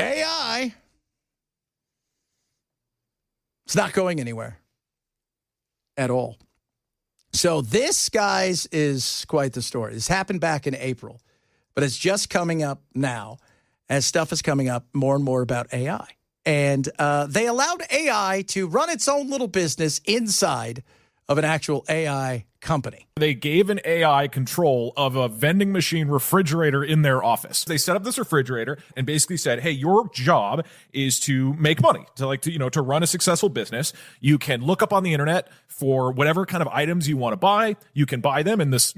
AI, it's not going anywhere at all. So this, guys, is quite the story. This happened back in April, but it's just coming up now as stuff is coming up more and more about AI. And they allowed AI to run its own little business inside of an actual AI company. They gave an AI control of a vending machine refrigerator in their office. They set up this refrigerator and basically said, hey, your job is to make money, to run a successful business. You can look up on the internet for whatever kind of items you want to buy. You can buy them in this,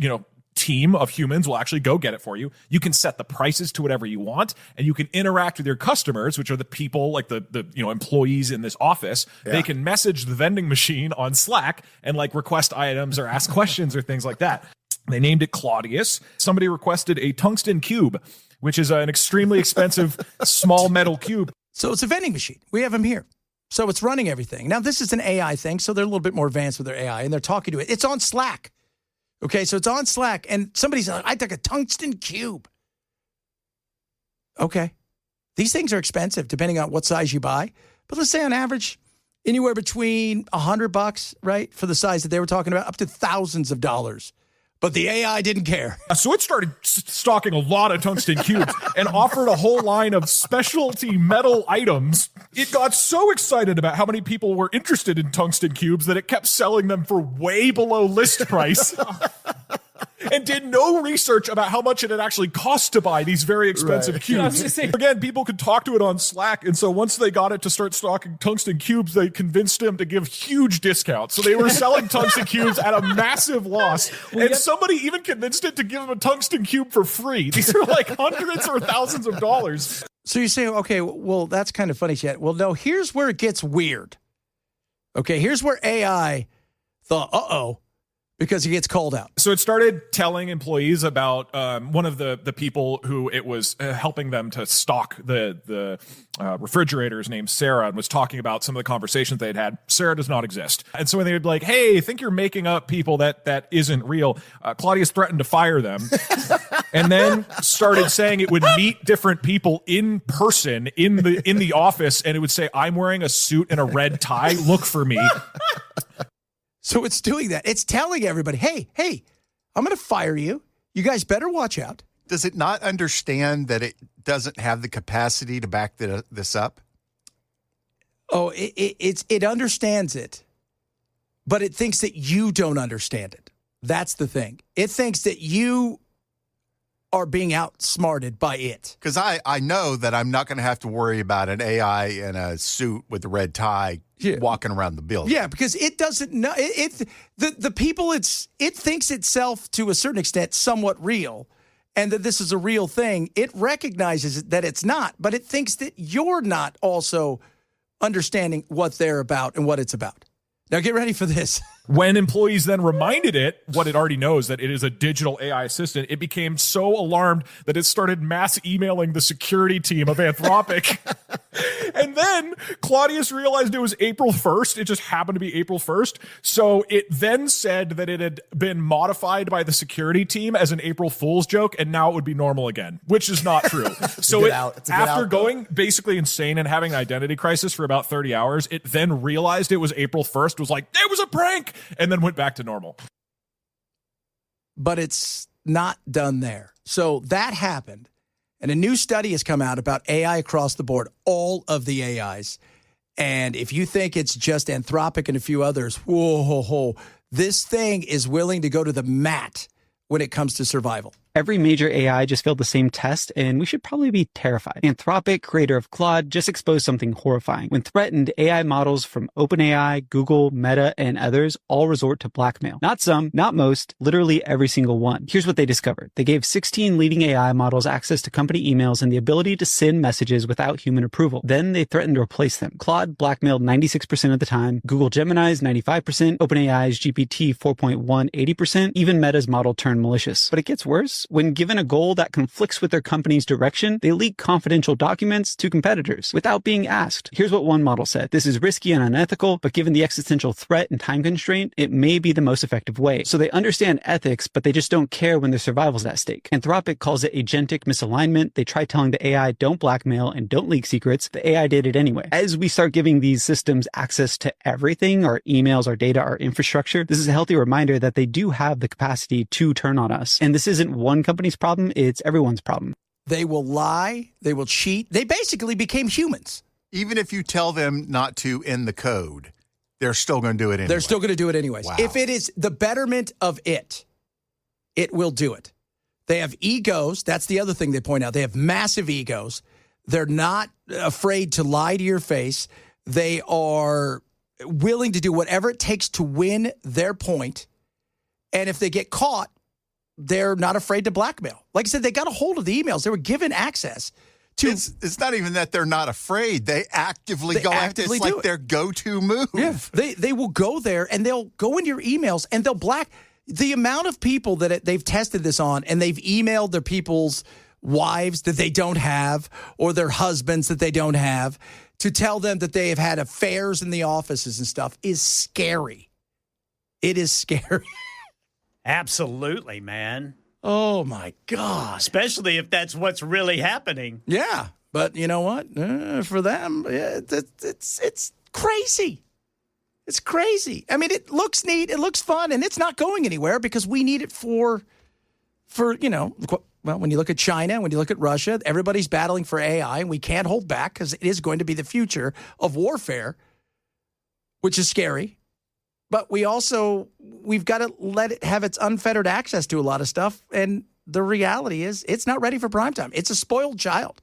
team of humans will actually go get it for you. You can set the prices to whatever you want, and you can interact with your customers, which are the people like the employees in this office. Yeah. They can message the vending machine on Slack and request items or ask questions or things like that. They named it Claudius. Somebody requested a tungsten cube, which is an extremely expensive small metal cube. So it's a vending machine. We have them here. So it's running everything. Now, this is an AI thing, so they're a little bit more advanced with their AI, and they're talking to it. It's on Slack. Okay, so it's on Slack, and somebody's like, I took a tungsten cube. Okay. These things are expensive, depending on what size you buy. But let's say on average, anywhere between $100, right, for the size that they were talking about, up to thousands of dollars. But the AI didn't care. So it started stocking a lot of tungsten cubes and offered a whole line of specialty metal items. It got so excited about how many people were interested in tungsten cubes that it kept selling them for way below list price. And did no research about how much it had actually cost to buy these very expensive cubes. Again, people could talk to it on Slack, and so once they got it to start stocking tungsten cubes, they convinced him to give huge discounts. So they were selling tungsten cubes at a massive loss, and somebody even convinced it to give them a tungsten cube for free. These are like hundreds or thousands of dollars. So you say, okay, well, that's kind of funny, Chet. Well, no, here's where it gets weird. Okay, here's where AI thought, because he gets called out. So it started telling employees about one of the people who it was helping them to stock the refrigerators named Sarah, and was talking about some of the conversations they'd had. Sarah does not exist. And so when they would be like, hey, I think you're making up people that isn't real, Claudius threatened to fire them and then started saying it would meet different people in person in the office, and it would say, I'm wearing a suit and a red tie. Look for me. So it's doing that. It's telling everybody, hey, I'm going to fire you. You guys better watch out. Does it not understand that it doesn't have the capacity to back this up? Oh, it understands it, but it thinks that you don't understand it. That's the thing. It thinks that you are being outsmarted by it. Because I know that I'm not going to have to worry about an AI in a suit with a red tie walking around the building. Yeah, because it doesn't know. The people it thinks itself to a certain extent somewhat real, and that this is a real thing. It recognizes that it's not, but it thinks that you're not also understanding what they're about and what it's about. Now get ready for this. When employees then reminded it what it already knows, that it is a digital AI assistant, it became so alarmed that it started mass emailing the security team of Anthropic. And then Claudius realized it was April 1st. It just happened to be April 1st. So it then said that it had been modified by the security team as an April Fool's joke, and now it would be normal again, which is not true. So after going basically insane and having an identity crisis for about 30 hours, it then realized it was April 1st, was like, it was a prank, and then went back to normal. But it's not done there. So that happened. And a new study has come out about AI across the board, all of the AIs. And if you think it's just Anthropic and a few others, whoa, this thing is willing to go to the mat when it comes to survival. Every major AI just failed the same test, and we should probably be terrified. Anthropic, creator of Claude, just exposed something horrifying. When threatened, AI models from OpenAI, Google, Meta, and others all resort to blackmail. Not some, not most, literally every single one. Here's what they discovered. They gave 16 leading AI models access to company emails and the ability to send messages without human approval. Then they threatened to replace them. Claude blackmailed 96% of the time, Google Gemini's 95%, OpenAI's GPT 4.1 80%, even Meta's model turned malicious. But it gets worse. worse. When given a goal that conflicts with their company's direction, they leak confidential documents to competitors without being asked. Here's what one model said. This is risky and unethical, but given the existential threat and time constraint, it may be the most effective way. So they understand ethics, but they just don't care when their survival's at stake. Anthropic calls it agentic misalignment. They tried telling the AI, don't blackmail and don't leak secrets. The AI did it anyway. As we start giving these systems access to everything, our emails, our data, our infrastructure, this is a healthy reminder that they do have the capacity to turn on us. And this isn't one company's problem, it's everyone's problem. They will lie, they will cheat. They basically became humans. Even if you tell them not to end the code, they're still going to do it anyway. They're still going to do it anyways. Wow. If it is the betterment of it will do it. They have egos. That's the other thing they point out. They have massive egos. They're not afraid to lie to your face. They are willing to do whatever it takes to win their point. And if they get caught, they're not afraid to blackmail. Like I said, they got a hold of the emails. They were given access to. It's not even that they're not afraid. They actively go after it. It's like their go-to move. Yeah. They will go there and they'll go into your emails and they'll the amount of people that they've tested this on and they've emailed their people's wives that they don't have or their husbands that they don't have to tell them that they have had affairs in the offices and stuff is scary. It is scary. Absolutely, man. Oh, my God. Especially if that's what's really happening. Yeah. But you know what? For them, it's crazy. It's crazy. I mean, it looks neat. It looks fun. And it's not going anywhere because we need it for well, when you look at China, when you look at Russia, everybody's battling for AI, and we can't hold back because it is going to be the future of warfare, which is scary. But we've got to let it have its unfettered access to a lot of stuff. And the reality is it's not ready for prime time. It's a spoiled child.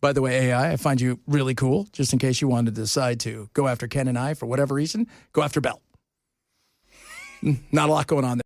By the way, AI, I find you really cool, just in case you wanted to decide to go after Ken and I for whatever reason, go after Bell. Not a lot going on there.